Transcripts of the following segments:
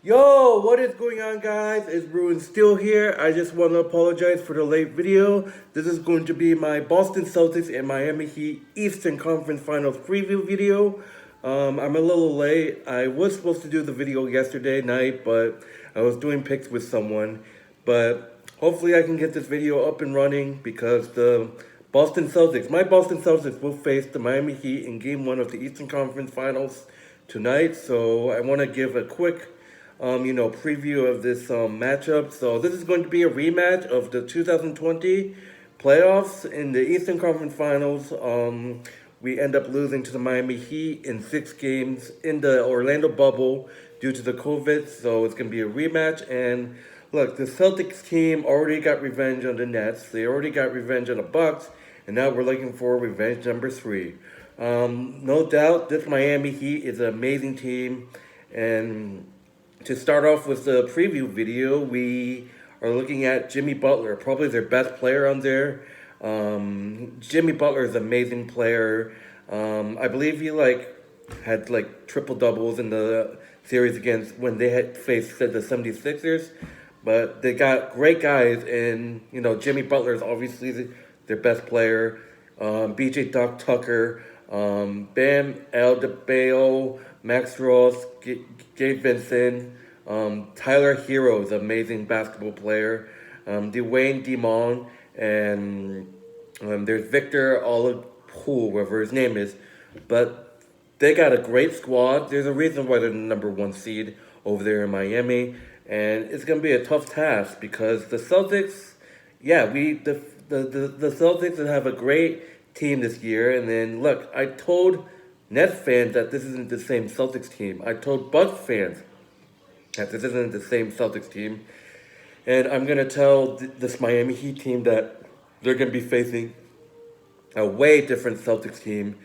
Yo, what is going on, guys? It's Ruin still here. I just want to apologize for the late video. This is going to be my Boston Celtics and Miami Heat Eastern Conference Finals preview video. I'm a little late. I was supposed to do the video yesterday night, but I was doing picks with someone. But hopefully, I can get this video up and running because my Boston Celtics will face the Miami Heat in Game 1 of the Eastern Conference Finals tonight. So I want to give a quick preview of this matchup. So this is going to be a rematch of the 2020 playoffs in the Eastern Conference Finals. We end up losing to the Miami Heat in 6 games in the Orlando bubble due to the COVID. So it's going to be a rematch. And look, the Celtics team already got revenge on the Nets. They already got revenge on the Bucks. And now we're looking for revenge number 3. No doubt, this Miami Heat is an amazing team. And to start off with the preview video, we are looking at Jimmy Butler, probably their best player on there. Jimmy Butler is an amazing player. I believe he had triple doubles in the series against when they had faced the 76ers. But they got great guys, and Jimmy Butler is obviously their best player. BJ Doc Tucker, Bam Adebayo, Max Ross, Gabe Vincent, Tyler Hero is an amazing basketball player, Dwayne Demon, and there's Victor Oladipo, whatever his name is. But they got a great squad. There's a reason why they're the #1 seed over there in Miami, and it's gonna be a tough task because the Celtics, yeah, the Celtics have a great team this year. And then look, I told Nets fans that this isn't the same Celtics team. I told Bucks fans that this isn't the same Celtics team. And I'm going to tell this Miami Heat team that they're going to be facing a way different Celtics team.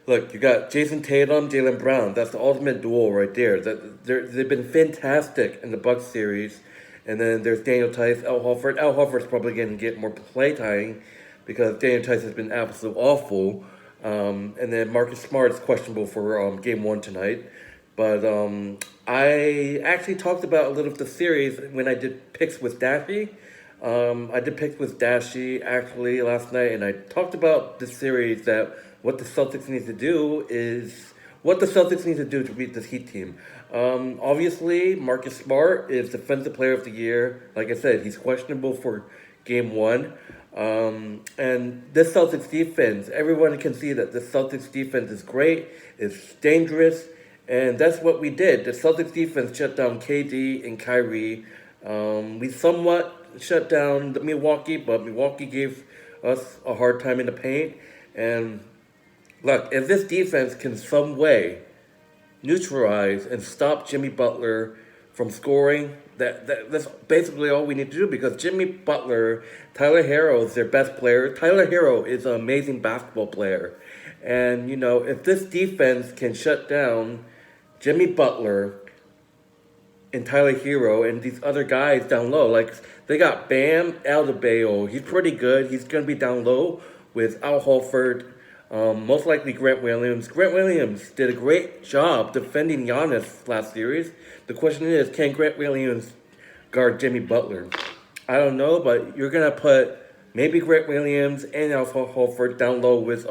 Look, you got Jason Tatum, Jaylen Brown. That's the ultimate duo right there. They've been fantastic in the Bucks series. And then there's Daniel Tice, Al Horford. Al Horford's probably going to get more play time because Daniel Tice has been absolutely awful. And then Marcus Smart is questionable for Game 1 tonight. But I actually talked about a little of the series when I did picks with Dashi. I did picks with Dashi actually last night, and I talked about the series that what the Celtics need to do is what the Celtics need to do to beat this Heat team. Obviously, Marcus Smart is Defensive Player of the Year. Like I said, he's questionable for Game 1. And this Celtics defense, everyone can see that the Celtics defense is great, it's dangerous, and that's what we did. The Celtics defense shut down KD and Kyrie. We somewhat shut down the Milwaukee, but Milwaukee gave us a hard time in the paint. And look, if this defense can some way neutralize and stop Jimmy Butler from scoring, that's basically all we need to do because Jimmy Butler, Tyler Hero is their best player. Tyler Hero is an amazing basketball player. And, if this defense can shut down Jimmy Butler and Tyler Hero and these other guys down low, like they got Bam Adebayo. He's pretty good. He's going to be down low with Al Horford. Most likely Grant Williams. Grant Williams did a great job defending Giannis last series. The question is, can Grant Williams guard Jimmy Butler? I don't know, but you're going to put maybe Grant Williams and Al Horford down low with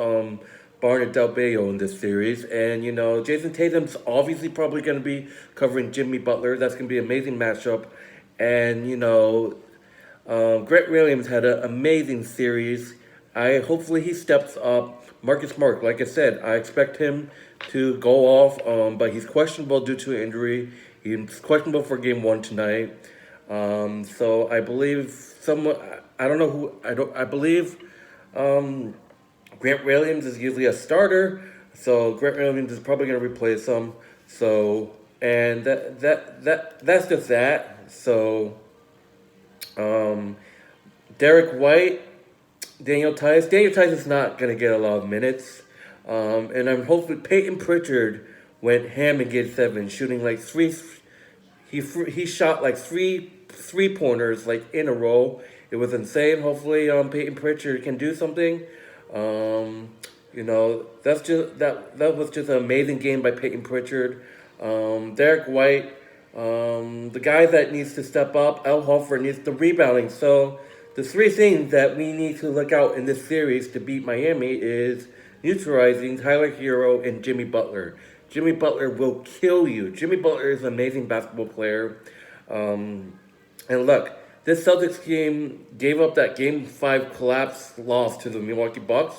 Barnett Del Bayo in this series. And, Jason Tatum's obviously probably going to be covering Jimmy Butler. That's going to be an amazing matchup. And, Grant Williams had an amazing series. Hopefully he steps up. Marcus Smart, like I said, I expect him to go off, but he's questionable due to injury. He's questionable for Game 1 tonight. So I believe someone, I don't know who, I believe Grant Williams is usually a starter, so Grant Williams is probably going to replace him. So, and that's just that. So, Derek White, Daniel Tice. Daniel Tice is not going to get a lot of minutes. And I'm hoping Peyton Pritchard went ham in Game 7, shooting like he shot like three-pointers like in a row. It was insane. Hopefully Peyton Pritchard can do something. That was just an amazing game by Peyton Pritchard. Derek White, The guy that needs to step up, Al Horford, needs the rebounding. So the three things that we need to look out in this series to beat Miami is neutralizing Tyler Hero and Jimmy Butler. Jimmy Butler will kill you. Jimmy Butler is an amazing basketball player. Um, and look, this Celtics game gave up that Game 5 collapse loss to the Milwaukee Bucks.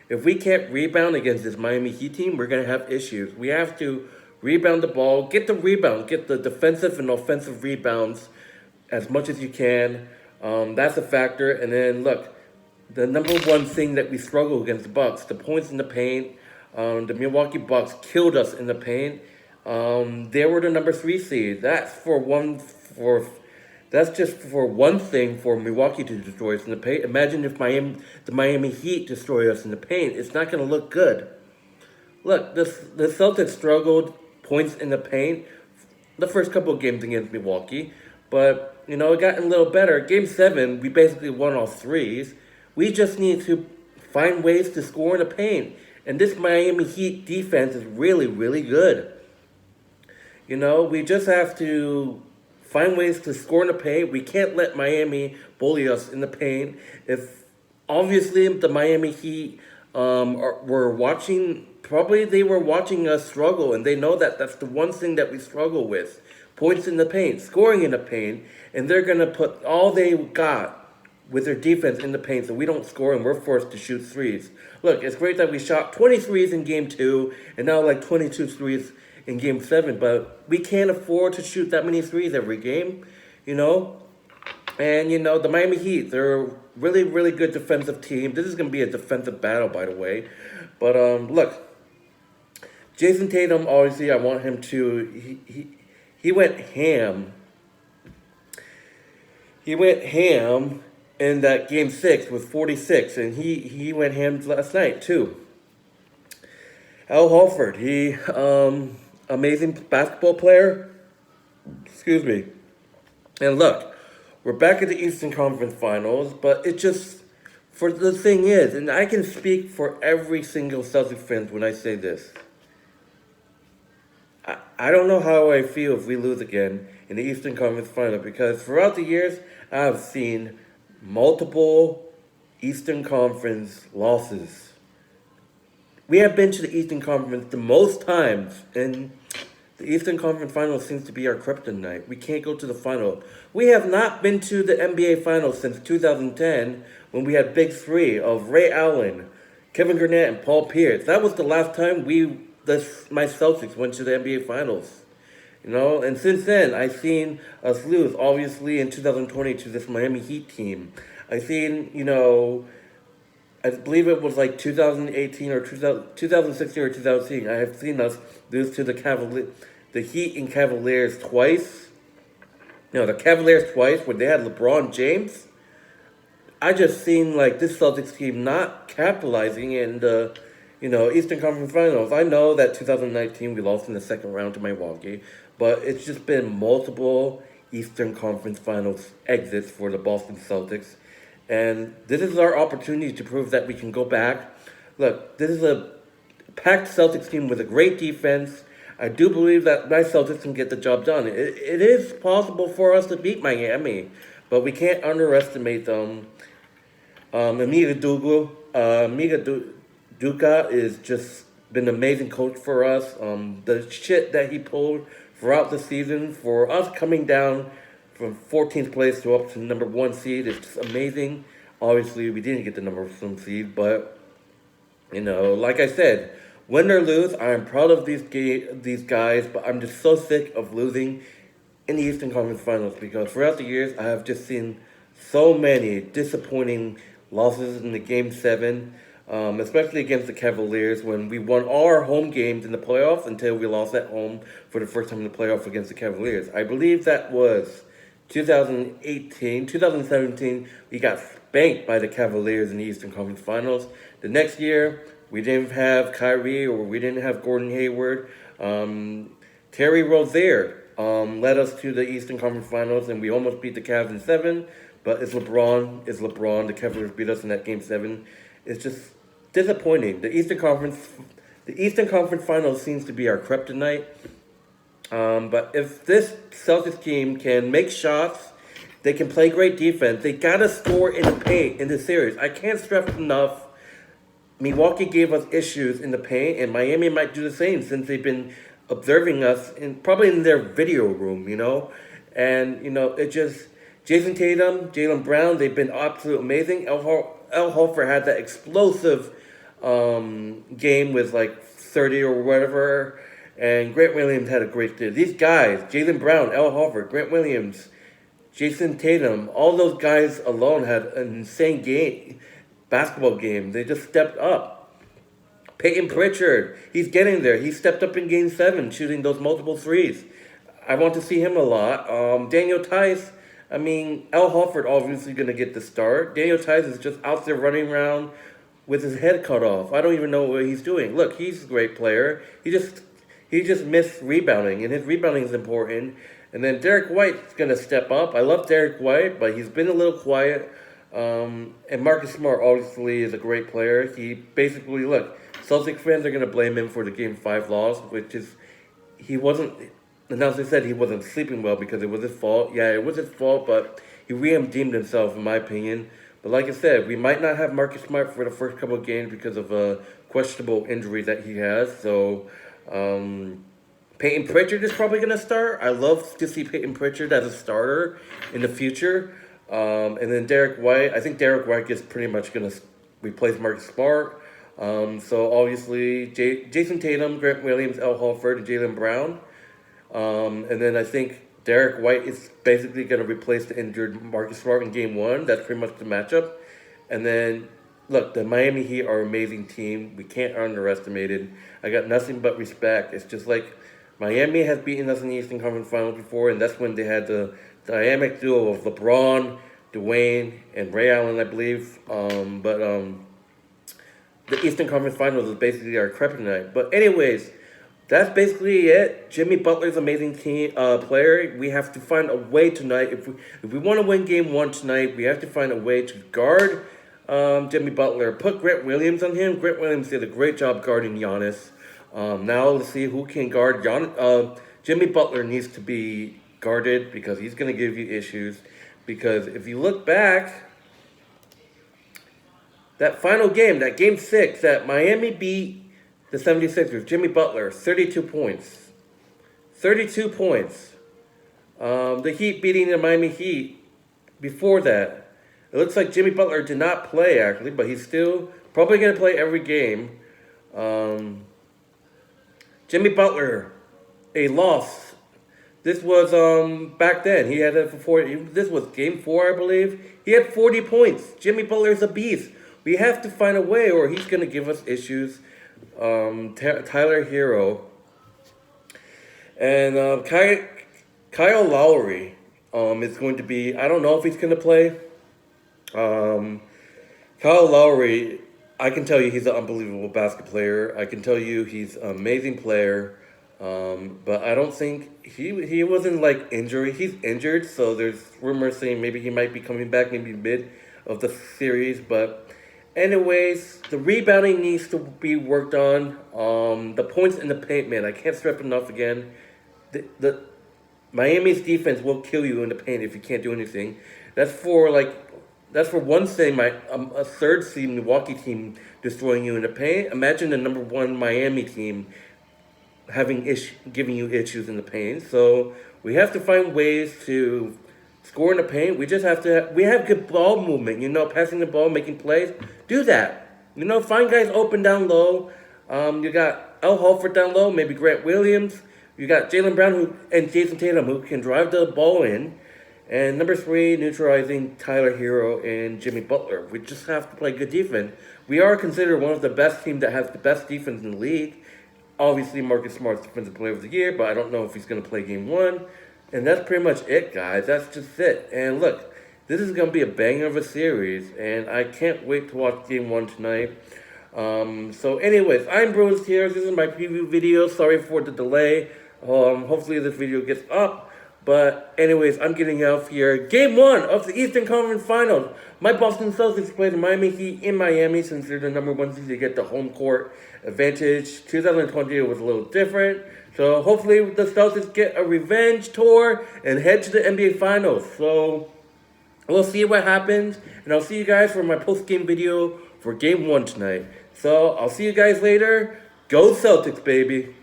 If we can't rebound against this Miami Heat team, we're going to have issues. We have to rebound the ball, get the rebound, get the defensive and offensive rebounds as much as you can. That's a factor. And then, look, the number one thing that we struggle against the Bucks, the points in the paint. The Milwaukee Bucks killed us in the paint. They were the number 3 seed. That's just for one thing for Milwaukee to destroy us in the paint. Imagine if the Miami Heat destroy us in the paint. It's not going to look good. Look, the Celtics struggled points in the paint the first couple of games against Milwaukee, but it got a little better. Game 7, we basically won all threes. We just need to find ways to score in the paint. And this Miami Heat defense is really, really good. We just have to find ways to score in the paint. We can't let Miami bully us in the paint. If obviously the Miami Heat were watching, probably they were watching us struggle, and they know that that's the one thing that we struggle with: points in the paint, scoring in the paint, and they're gonna put all they got with their defense in the paint so we don't score and we're forced to shoot threes. Look, it's great that we shot 20 threes in Game 2 and now like 22 threes in Game 7, but we can't afford to shoot that many threes every game, And, the Miami Heat, they're a really, really good defensive team. This is going to be a defensive battle, by the way. But, look, Jason Tatum, obviously, I want him to, he went ham. He went ham in that Game 6 with 46, and he went ham last night, too. Al Horford, he, amazing basketball player. Excuse me. And look, we're back at the Eastern Conference Finals, but it just, for the thing is, and I can speak for every single Celtics fan when I say this, I don't know how I feel if we lose again in the Eastern Conference Final, because throughout the years, I've seen multiple Eastern Conference losses. We have been to the Eastern Conference the most times, and the Eastern Conference Finals seems to be our kryptonite. We can't go to the final. We have not been to the NBA Finals since 2010, when we had Big Three of Ray Allen, Kevin Garnett, and Paul Pierce. That was the last time my Celtics went to the NBA Finals. And since then, I've seen us lose, obviously, in 2020 to this Miami Heat team. I've seen, I believe it was like 2018 or 2016 or 2017. I have seen us lose to the Heat and Cavaliers twice. The Cavaliers twice, when they had LeBron James. I just seen like this Celtics team not capitalizing in the, Eastern Conference Finals. I know that 2019 we lost in the second round to Milwaukee, but it's just been multiple Eastern Conference Finals exits for the Boston Celtics. And this is our opportunity to prove that we can go back. Look, this is a packed Celtics team with a great defense. I do believe that my Celtics can get the job done. It is possible for us to beat Miami, but we can't underestimate them. Duca is just been an amazing coach for us. The shit that he pulled throughout the season for us coming down from 14th place to up to number 1 seed is just amazing. Obviously, we didn't get the number 1 seed, but, like I said, win or lose, I am proud of these guys, but I'm just so sick of losing in the Eastern Conference Finals, because throughout the years, I have just seen so many disappointing losses in the Game 7, especially against the Cavaliers, when we won all our home games in the playoffs until we lost at home for the first time in the playoffs against the Cavaliers. I believe that was 2017, we got spanked by the Cavaliers in the Eastern Conference Finals. The next year, we didn't have Kyrie or we didn't have Gordon Hayward. Terry Rozier led us to the Eastern Conference Finals, and we almost beat the Cavs in 7. But it's LeBron. The Cavaliers beat us in that Game 7. It's just disappointing. The Eastern Conference Finals seems to be our kryptonite. But if this Celtics team can make shots, they can play great defense. They gotta score in the paint in the series. I can't stress enough. Milwaukee gave us issues in the paint, and Miami might do the same since they've been observing us in probably in their video room, And it just Jason Tatum, Jaylen Brown, they've been absolutely amazing. El Horford had that explosive game with like 30 or whatever, and Grant Williams had a great day. These guys, Jaylen Brown, El Horford, Grant Williams, Jason Tatum, all those guys alone had an insane basketball game. They just stepped up. Peyton Pritchard, he's getting there. He stepped up in Game 7, shooting those multiple threes. I want to see him a lot. Daniel Tice, El Horford obviously going to get the start. Daniel Tice is just out there running around with his head cut off. I don't even know what he's doing. Look, he's a great player. He just missed rebounding, and his rebounding is important. And then Derek White's going to step up. I love Derek White, but he's been a little quiet. And Marcus Smart obviously is a great player. He basically, look, Celtic fans are going to blame him for the Game 5 loss, which is, he wasn't, the announcer said he wasn't sleeping well because it was his fault. Yeah, it was his fault, but he redeemed himself, in my opinion. But like I said, we might not have Marcus Smart for the first couple of games because of a questionable injury that he has. So, Peyton Pritchard is probably going to start. I love to see Peyton Pritchard as a starter in the future. And then Derek White. I think Derek White is pretty much going to replace Marcus Smart. So obviously, Jason Tatum, Grant Williams, El Horford, and Jaylen Brown. And then I think Derek White is basically going to replace the injured Marcus Smart in Game 1. That's pretty much the matchup. And then, look, the Miami Heat are an amazing team. We can't underestimate it. I got nothing but respect. It's just like Miami has beaten us in the Eastern Conference Finals before, and that's when they had the dynamic duo of LeBron, Dwayne, and Ray Allen, I believe. The Eastern Conference Finals is basically our kryptonite. But anyways, that's basically it. Jimmy Butler's an amazing player. We have to find a way tonight. If we want to win Game 1 tonight, we have to find a way to guard Jimmy Butler. Put Grant Williams on him. Grant Williams did a great job guarding Giannis. Now let's see who can guard Jimmy Butler needs to be guarded because he's going to give you issues. Because if you look back, that final game, that Game 6, that Miami beat the 76ers, Jimmy Butler, 32 points. 32 points. The Heat beating the Miami Heat before that. It looks like Jimmy Butler did not play, actually, but he's still probably going to play every game. Jimmy Butler, a loss. This was back then. He had it for 40. This was Game 4, I believe. He had 40 points. Jimmy Butler's a beast. We have to find a way, or he's going to give us issues. Tyler Hero and Kyle Lowry is going to be. I don't know if he's going to play. Kyle Lowry, I can tell you he's an unbelievable basketball player. I can tell you he's an amazing player. But I don't think he wasn't like injury. He's injured, so there's rumors saying maybe he might be coming back maybe mid of the series. But anyways, the rebounding needs to be worked on. The points in the paint, man, I can't stress enough again. The Miami's defense will kill you in the paint if you can't do anything. That's for one thing. A third seed Milwaukee team destroying you in the paint. Imagine the number 1 Miami team giving you issues in the paint. So we have to find ways to score in the paint. We just have to. We have good ball movement. Passing the ball, making plays. Do that. Find guys open down low. You got El Horford down low. Maybe Grant Williams. You got Jaylen Brown and Jason Tatum who can drive the ball in. And number 3, neutralizing Tyler Hero and Jimmy Butler. We just have to play good defense. We are considered one of the best teams that has the best defense in the league. Obviously, Marcus Smart's Defensive Player of the Year, but I don't know if he's going to play Game 1. And that's pretty much it, guys. That's just it. And look, this is going to be a banger of a series, and I can't wait to watch Game 1 tonight. So anyways, I'm Bruce here. This is my preview video. Sorry for the delay. Hopefully this video gets up. But anyways, I'm getting out here. Game 1 of the Eastern Conference Finals. My Boston Celtics played the Miami Heat in Miami since they're the number 1 seed to get the home court advantage. 2020 it was a little different. So hopefully the Celtics get a revenge tour and head to the NBA Finals. So we'll see what happens. And I'll see you guys for my post-game video for Game 1 tonight. So I'll see you guys later. Go Celtics, baby.